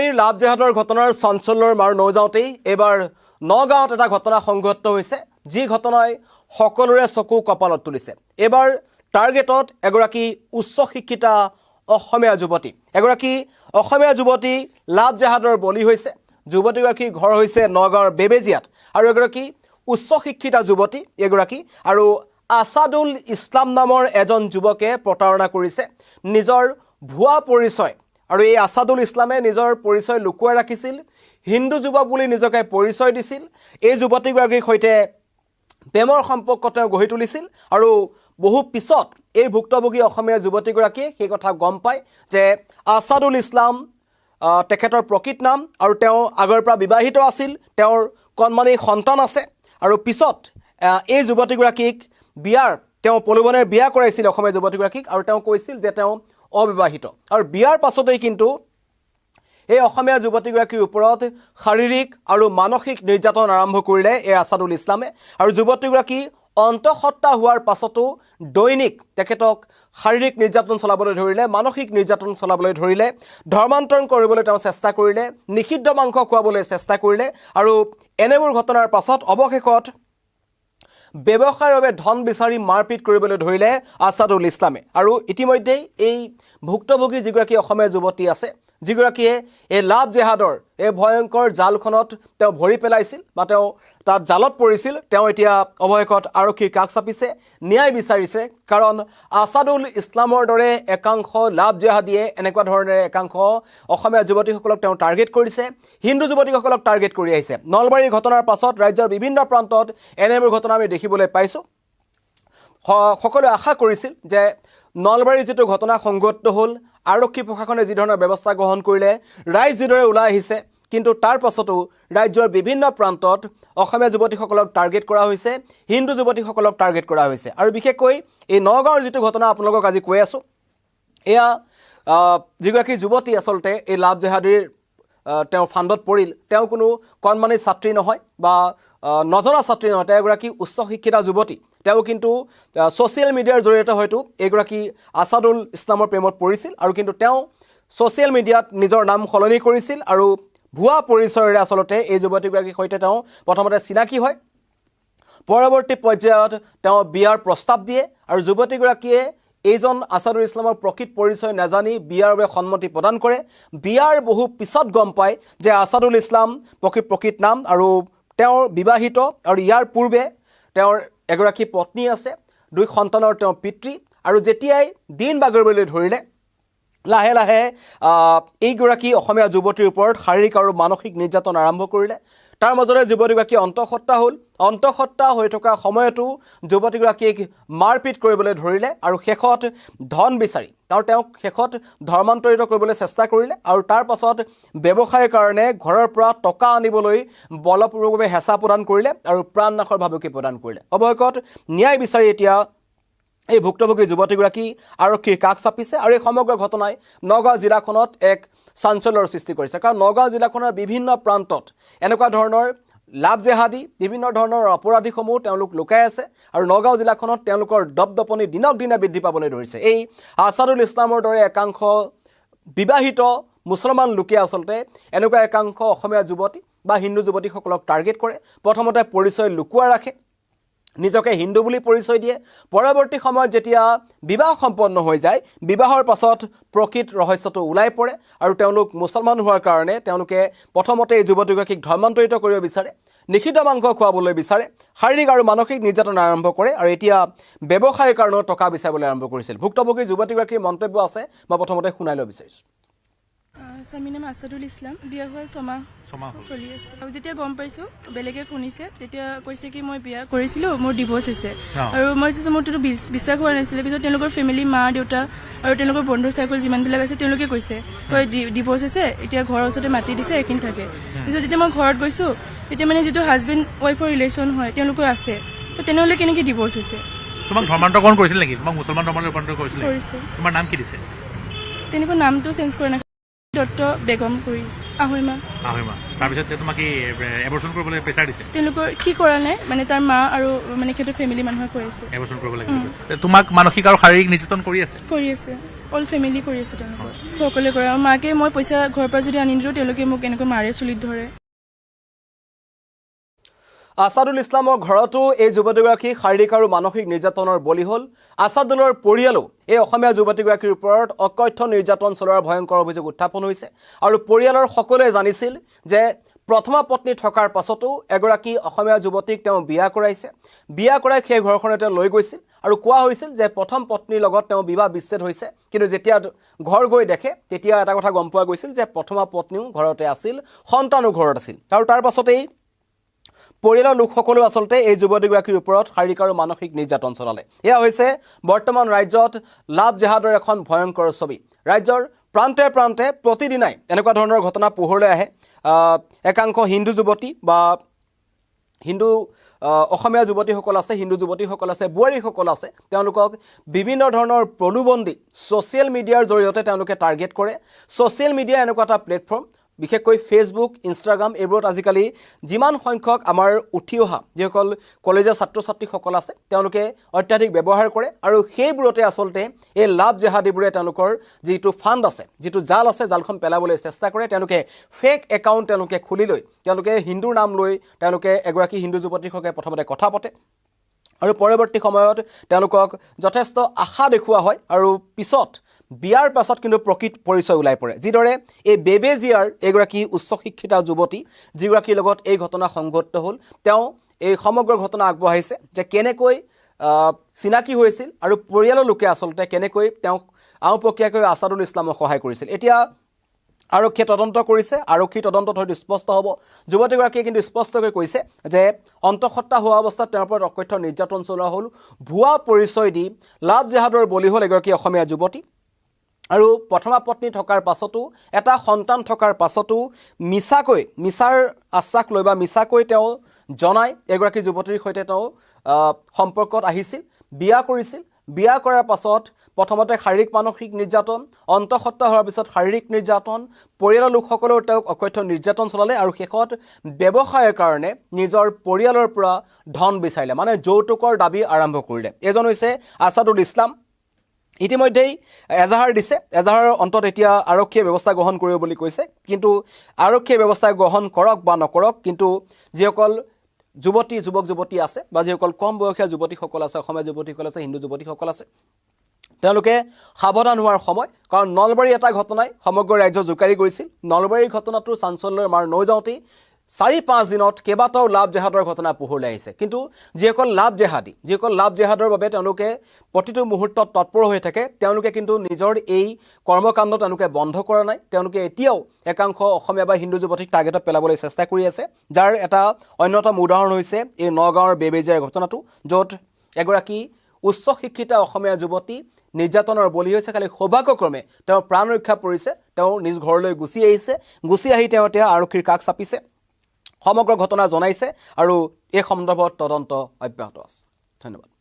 নলবাৰীৰ লাভ জেহাদৰ ঘটনাৰ চাঞ্চল্যৰ মাৰ নৌজাওঁতেই এইবাৰ নগাঁৱত এটা ঘটনা সংঘটিত হৈছে যি ঘটনাই সকলোৰে চকু কপালত তুলিছে। এইবাৰ টাৰ্গেটত এগৰাকী উচ্চ শিক্ষিতা অসমীয়া যুৱতী লাভ জেহাদৰ বলি হৈছে। যুৱতীগৰাকীৰ ঘৰ হৈছে নগাঁৱৰ বেবেজিয়াত আৰু এগৰাকী উচ্চ শিক্ষিতা যুৱতী এগৰাকী আৰু আছাদুল ইছলাম নামৰ এজন যুৱকে প্ৰতাৰণা কৰিছে নিজৰ ভুৱা পৰিচয়। আৰু এই আছাদুল ইছলামে নিজৰ পৰিচয় লুকুৱাই ৰাখিছিল, হিন্দু যুৱক বুলি নিজকে পৰিচয় দিছিল। এই যুৱতীগৰাকীৰ সৈতে প্ৰেমৰ সম্পৰ্ক তেওঁ গঢ়ি তুলিছিল আৰু বহু পিছত এই ভুক্তভোগী অসমীয়া যুৱতীগৰাকীয়ে সেই কথা গম পায় যে আছাদুল ইছলাম তেখেতৰ প্ৰকৃত নাম আৰু তেওঁ আগৰ পৰা বিবাহিত আছিল, তেওঁৰ কণমানি সন্তান আছে। আৰু পিছত এই যুৱতীগৰাকীক তেওঁ প্ৰলোভনেৰে বিয়া কৰাইছিল অসমীয়া যুৱতীগৰাকীক আৰু তেওঁ কৈছিল যে তেওঁ অবিবাহিত। আৰু বিয়াৰ পাছতেই কিন্তু এই অসমীয়া যুৱতীগৰাকীৰ ওপৰত শাৰীৰিক আৰু মানসিক নিৰ্যাতন আৰম্ভ কৰিলে এই আছাদুল ইছলামে। আৰু যুৱতীগৰাকী অন্তঃসত্ত্বা হোৱাৰ পাছতো দৈনিক তেখেতক শাৰীৰিক নিৰ্যাতন চলাবলৈ ধৰিলে, মানসিক নিৰ্যাতন চলাবলৈ ধৰিলে, ধৰ্মান্তৰণ কৰিবলৈ তেওঁ চেষ্টা কৰিলে, নিষিদ্ধ মাংস খুৱাবলৈ চেষ্টা কৰিলে। আৰু এনেবোৰ ঘটনাৰ পাছত অৱশেষত ব্যৱসায়ৰ বাবে ধন বিচাৰি মাৰপিট কৰিবলৈ ধৰিলে আছাদুল ইছলামে। আৰু ইতিমধ্যেই এই ভুক্তভোগী যিগৰাকী অসমীয়া যুৱতী আছে, যিগৰাকীয়ে এই লাভ জেহাদৰ এই ভয়ংকৰ জালখনত তেওঁ ভৰি পেলাইছিল বা তেওঁ তাত জালত পৰিছিল, তেওঁ এতিয়া অৱশেষত আৰক্ষীৰ কাষ চাপিছে, ন্যায় বিচাৰিছে। কাৰণ আছাদুল ইছলামৰ দৰে একাংশ লাভ জেহাদীয়ে এনেকুৱা ধৰণেৰে একাংশ অসমীয়া যুৱতীসকলক তেওঁ টাৰ্গেট কৰিছে, হিন্দু যুৱতীসকলক টাৰ্গেট কৰি আহিছে। নলবাৰীৰ ঘটনাৰ পাছত ৰাজ্যৰ বিভিন্ন প্ৰান্তত এনেবোৰ ঘটনা আমি দেখিবলৈ পাইছোঁ। সকলোৱে আশা কৰিছিল যে নলবাৰীৰ যিটো ঘটনা সংঘটিত হ'ল, আৰক্ষী প্ৰশাসনে যি ধৰণৰ ব্যৱস্থা গ্ৰহণ কৰিলে, ৰাইজ যিদৰে ওলাই আহিছে, কিন্তু তাৰ পাছতো ৰাজ্যৰ বিভিন্ন প্ৰান্তত অসমীয়া যুৱতীসকলক টাৰ্গেট কৰা হৈছে, হিন্দু যুৱতীসকলক টাৰ্গেট কৰা হৈছে। আৰু বিশেষকৈ এই নগাঁৱৰ যিটো ঘটনা আপোনালোকক আজি কৈ আছোঁ, এয়া যিগৰাকী যুৱতী আচলতে এই লাভ জেহাদীৰ তেওঁ ফাণ্ডত পৰিল, তেওঁ কোনো কণমানি ছাত্ৰী নহয় বা নজনা ছাত্ৰী নহয়, তেওঁ এগৰাকী উচ্চ শিক্ষিতা যুৱতী। তেওঁ কিন্তু ছ'চিয়েল মিডিয়াৰ জৰিয়তে হয়তো এইগৰাকী আছাদুল ইছলামৰ প্ৰেমত পৰিছিল আৰু কিন্তু তেওঁ ছ'চিয়েল মিডিয়াত নিজৰ নাম সলনি কৰিছিল আৰু ভুৱা পৰিচয়েৰে আচলতে এই যুৱতীগৰাকীৰ সৈতে তেওঁ প্ৰথমতে চিনাকি হয়। পৰৱৰ্তী পৰ্যায়ত তেওঁ বিয়াৰ প্ৰস্তাৱ দিয়ে আৰু যুৱতীগৰাকীয়ে এইজন আছাদুল ইছলামৰ প্ৰকৃত পৰিচয় নাজানি বিয়াৰ বাবে সন্মতি প্ৰদান কৰে। বিয়াৰ বহু পিছত গম পায় যে আছাদুল ইছলাম প্ৰকৃত নাম আৰু তেওঁৰ বিবাহিত আৰু ইয়াৰ পূৰ্বে তেওঁৰ এগৰাকী পত্নী আছে, 2 সন্তানৰ তেওঁ পিতৃ। আৰু যেতিয়াই দিন বাগৰিবলৈ ধৰিলে লাহে লাহে এইগৰাকী অসমীয়া যুৱতীৰ ওপৰত শাৰীৰিক আৰু মানসিক নিৰ্যাতন আৰম্ভ কৰিলে। তাৰ মাজতে যুৱতীগৰাকী অন্তঃসত্ত্বা হ'ল। অন্তঃসত্ত্বা হৈ থকা সময়তো যুৱতীগৰাকীক মাৰপিট কৰিবলৈ ধৰিলে আৰু শেষত ধন বিচাৰি তেওঁক শেষত ধৰ্মান্তৰিত কৰিবলৈ চেষ্টা কৰিলে। আৰু তাৰ পাছত ব্যৱসায়ৰ কাৰণে ঘৰৰ পৰা টকা আনিবলৈ বলপূৰ্বকভাৱে হেঁচা প্ৰদান কৰিলে আৰু প্ৰাণনাশৰ ভাবুকি প্ৰদান কৰিলে। অৱশেষত ন্যায় বিচাৰি এতিয়া এই ভুক্তভোগী যুৱতীগৰাকী আৰক্ষীৰ কাষ চাপিছে। আৰু এই সমগ্ৰ ঘটনাই নগাঁও জিলাখনত এক চাঞ্চল্যৰ সৃষ্টি কৰিছে। কাৰণ নগাঁও জিলাখনৰ বিভিন্ন প্ৰান্তত এনেকুৱা ধৰণৰ লাভ জেহাদী, বিভিন্ন ধৰণৰ অপৰাধীসমূহ তেওঁলোক লুকাই আছে আৰু নগাঁও জিলাখনত তেওঁলোকৰ দপদপনি দিনক দিনে বৃদ্ধি পাবলৈ ধৰিছে। এই আছাদুল ইছলামৰ দৰে একাংশ বিবাহিত মুছলমান লোকে আচলতে এনেকুৱা একাংশ অসমীয়া যুৱতী বা হিন্দু যুৱতীসকলক টাৰ্গেট কৰে। প্ৰথমতে পৰিচয় লুকুৱাই ৰাখে, নিজকে হিন্দু বুলি পৰিচয় দিয়ে। পৰৱৰ্তী সময়ত যেতিয়া বিবাহ সম্পন্ন হৈ যায়, বিবাহৰ পাছত প্ৰকৃত ৰহস্যটো ওলাই পৰে আৰু তেওঁলোক মুছলমান হোৱাৰ কাৰণে তেওঁলোকে প্ৰথমতে এই যুৱতীগৰাকীক ধৰ্মান্তৰিত কৰিব বিচাৰে, নিষিদ্ধ মাংস খুৱাবলৈ বিচাৰে, শাৰীৰিক আৰু মানসিক নিৰ্যাতন আৰম্ভ কৰে আৰু এতিয়া ব্যৱসায়ৰ কাৰণেও টকা বিচাৰিবলৈ আৰম্ভ কৰিছিল। ভুক্তভোগী যুৱতীগৰাকীৰ মন্তব্য আছে, মই প্ৰথমতে শুনাই ল'ব বিচাৰিছোঁ। স্বামীৰ নাম আছাদুল ইছলাম, বিয়া হোৱা 6 মাহ চলি আছে। আৰু যেতিয়া গম পাইছোঁ বেলেগে শুনিছে, তেতিয়া কৈছে কি মই বিয়া কৰিছিলোঁ, মোৰ ডিভোৰ্চ হৈছে। আৰু মই মোৰতো বিশ্বাস হোৱা নাছিলে। পিছত তেওঁলোকৰ ফেমিলি, মা দেউতা আৰু তেওঁলোকৰ বন্ধু চাৰ্কল যিমানবিলাক আছে তেওঁলোকে কৈছে ডিভোৰ্চ হৈছে, এতিয়া ঘৰৰ ওচৰতে মাতি দিছে, এইখিনি থাকে। পিছত যেতিয়া মই ঘৰত গৈছোঁ, তেতিয়া মানে যিটো হাজবেণ্ড ৱাইফৰ ৰিলেশ্যন হয় তেওঁলোকৰ আছে, তো তেনেহ'লে কেনেকৈ ডিভোৰ্চ হৈছে? তোমাক ধৰ্মান্তৰকৰণ কৰিছিল নেকি? তোমাক মুছলমান ধৰ্মলৈ ৰূপান্তৰ কৰিছিল? কৰিছে। তোমাৰ নাম কি দিছে? তেনেকুৱা নামটো চেঞ্জ কৰা নাই, দত্ত বেগম কৰিছে। আঢ়ৈ মাহ। তাৰপিছত তোমাক কি এবৰ্চন কৰিবলৈ প্ৰেছাৰ দিছে? তেওঁলোকৰ কি কৰা নাই, মানে তাৰ মা আৰু মানে সিহঁতৰ ফেমিলি মানুহে কৈ আছে এবৰ্চন কৰিব লাগিব। তোমাক মানসিক আৰু শাৰীৰিক নিৰ্যাতন কৰি আছে? কৰি আছে। অল ফেমিলি কৰি আছে তেওঁলোকৰ সকলোৱে কৰে আৰু মাকে মই পইচা ঘৰৰ পৰা যদি আনি দিলোঁ তেওঁলোকে মোক এনেকৈ মাৰে চুলিত ধৰে আছাদুল ইছলামৰ ঘৰতো এই যুৱতীগৰাকী শাৰীৰিক আৰু মানসিক নিৰ্যাতনৰ বলি হ'ল আছাদুলৰ পৰিয়ালো এই অসমীয়া যুৱতীগৰাকীৰ ওপৰত অকথ্য নিৰ্যাতন চলোৱাৰ ভয়ংকৰ অভিযোগ উত্থাপন হৈছে আৰু পৰিয়ালৰ সকলোৱে জানিছিল যে প্ৰথমা পত্নী থকাৰ পাছতো এগৰাকী অসমীয়া যুৱতীক তেওঁ বিয়া কৰাইছে বিয়া কৰাই সেই ঘৰখনতে তেওঁ লৈ গৈছিল আৰু কোৱা হৈছিল যে প্ৰথম পত্নীৰ লগত তেওঁ বিবাহ বিচ্ছেদ হৈছে কিন্তু যেতিয়া ঘৰ গৈ দেখে তেতিয়া এটা কথা গম পোৱা গৈছিল যে প্ৰথমা পত্নীও ঘৰতে আছিল সন্তানো ঘৰত আছিল আৰু তাৰ পাছতেই পৰিয়ালৰ লোকসকলেও আচলতে এই যুৱতীগৰাকীৰ ওপৰত শাৰীৰিক আৰু মানসিক নিৰ্যাতন চলালে এয়া হৈছে বৰ্তমান ৰাজ্যত লাভ জেহাদৰ এখন ভয়ংকৰ ছবি ৰাজ্যৰ প্ৰান্তে প্ৰান্তে প্ৰতিদিনাই এনেকুৱা ধৰণৰ ঘটনা পোহৰলৈ আহে একাংশ হিন্দু যুৱতী বা হিন্দু অসমীয়া যুৱতীসকল আছে হিন্দু যুৱতীসকল আছে বোৱাৰীসকল আছে তেওঁলোকক বিভিন্ন ধৰণৰ প্ৰলোভন দি ছ'চিয়েল মিডিয়াৰ জৰিয়তে তেওঁলোকে টাৰ্গেট কৰে ছ'চিয়েল মিডিয়া এনেকুৱা এটা প্লেটফৰ্ম বিশেষকৈ ফেচবুক ইনষ্টাগ্ৰাম এইবোৰত আজিকালি যিমান সংখ্যক আমাৰ উঠি অহা যিসকল কলেজৰ ছাত্ৰ ছাত্ৰীসকল আছে তেওঁলোকে অত্যাধিক ব্যৱহাৰ কৰে আৰু সেইবোৰতে আচলতে এই লাভ জেহাদীবোৰে তেওঁলোকৰ যিটো ফাণ্ড আছে যিটো জাল আছে জালখন পেলাবলৈ চেষ্টা কৰে তেওঁলোকে ফেক একাউণ্ট তেওঁলোকে খুলি লৈ তেওঁলোকে হিন্দুৰ নাম লৈ তেওঁলোকে এগৰাকী হিন্দু যুৱতীৰ সৈতে প্ৰথমতে কথা পাতে আৰু পৰৱৰ্তী সময়ত তেওঁলোকক যথেষ্ট আশা দেখুওৱা হয় আৰু পিছত বিয়াৰ পাছত কিন্তু প্ৰকৃত পৰিচয় ওলাই পৰে যিদৰে এই বেবেজিয়াৰ এগৰাকী উচ্চ শিক্ষিতা যুৱতী যিগৰাকীৰ লগত এই ঘটনা সংঘটিত হ'ল তেওঁ এই সমগ্ৰ ঘটনা আগবঢ়াইছে যে কেনেকৈ চিনাকি হৈছিল আৰু পৰিয়ালৰ লোকে আচলতে কেনেকৈ তেওঁক আওপকীয়াকৈ আছাদুল ইছলামক সহায় কৰিছিল এতিয়া আৰক্ষীয়ে তদন্ত কৰিছে আৰক্ষী তদন্তত হয়তো স্পষ্ট হ'ব যুৱতীগৰাকীয়ে কিন্তু স্পষ্টকৈ কৈছে যে অন্তঃসত্ত্বা হোৱা অৱস্থাত তেওঁৰ ওপৰত অকথ্য নিৰ্যাতন চলোৱা হ'ল ভুৱা পৰিচয় দি লাভ জেহাদৰ বলি হ'ল এগৰাকী অসমীয়া যুৱতী আৰু প্ৰথমা পত্নী থকাৰ পাছতো এটা সন্তান থকাৰ পাছতো মিছাৰ আশ্বাস লৈ বা মিছাকৈ তেওঁ জনাই এগৰাকী যুৱতীৰ সৈতে তেওঁ সম্পৰ্কত আহিছিল বিয়া কৰিছিল বিয়া কৰাৰ পাছত প্ৰথমতে শাৰীৰিক মানসিক নিৰ্যাতন অন্তঃসত্ত্বা হোৱাৰ পিছত শাৰীৰিক নিৰ্যাতন পৰিয়ালৰ লোকসকলেও তেওঁক অকথ্য নিৰ্যাতন চলালে আৰু শেষত ব্যৱসায়ৰ কাৰণে নিজৰ পৰিয়ালৰ পৰা ধন বিচাৰিলে মানে যৌতুকৰ দাবী আৰম্ভ কৰিলে এজন হৈছে আছাদুল ইছলাম ইতিমধ্যেই এজাহাৰ দিছে এজাহাৰৰ অন্তত এতিয়া আৰক্ষীয়ে ব্যৱস্থা গ্ৰহণ কৰিব বুলি কৈছে কিন্তু আৰক্ষীয়ে ব্যৱস্থা গ্ৰহণ কৰক বা নকৰক কিন্তু যিসকল যুৱক যুৱতী আছে বা যিসকল কম বয়সীয়া যুৱতীসকল আছে অসমীয়া যুৱতীসকল আছে হিন্দু যুৱতীসকল আছে তেওঁলোকে সাৱধান হোৱাৰ সময় কাৰণ নলবাৰী এটা ঘটনাই সমগ্ৰ ৰাজ্য জোকাৰি গৈছিল নলবাৰীৰ ঘটনাটো চাঞ্চল্যৰ মাৰ নৈ যাওঁতেই ৪-৫ দিনত কেইবাটাও লাভ জেহাদৰ ঘটনা পোহৰলৈ আহিছে কিন্তু যিসকল লাভ জেহাদৰ বাবে তেওঁলোকে প্ৰতিটো মুহূৰ্তত তৎপৰ হৈ থাকে তেওঁলোকে কিন্তু নিজৰ এই কৰ্মকাণ্ড তেওঁলোকে বন্ধ কৰা নাই তেওঁলোকে এতিয়াও একাংশ অসমীয়া বা হিন্দু যুৱতীক টাৰ্গেটত পেলাবলৈ চেষ্টা কৰি আছে যাৰ এটা অন্যতম উদাহৰণ হৈছে এই নগাঁৱৰ বেবেজিয়াৰ ঘটনাটো য'ত এগৰাকী উচ্চ শিক্ষিতা অসমীয়া যুৱতী নিৰ্যাতনৰ বলি হৈছে খালি সৌভাগ্যক্ৰমে তেওঁ প্ৰাণ ৰক্ষা পৰিছে তেওঁ নিজ ঘৰলৈ গুচি আহিছে গুচি আহি তেওঁ এতিয়া আৰক্ষীৰ কাষ চাপিছে সমগ্ৰ ঘটনা জনাইছে আৰু এই সন্দৰ্ভত তদন্ত অব্যাহত আছে ধন্যবাদ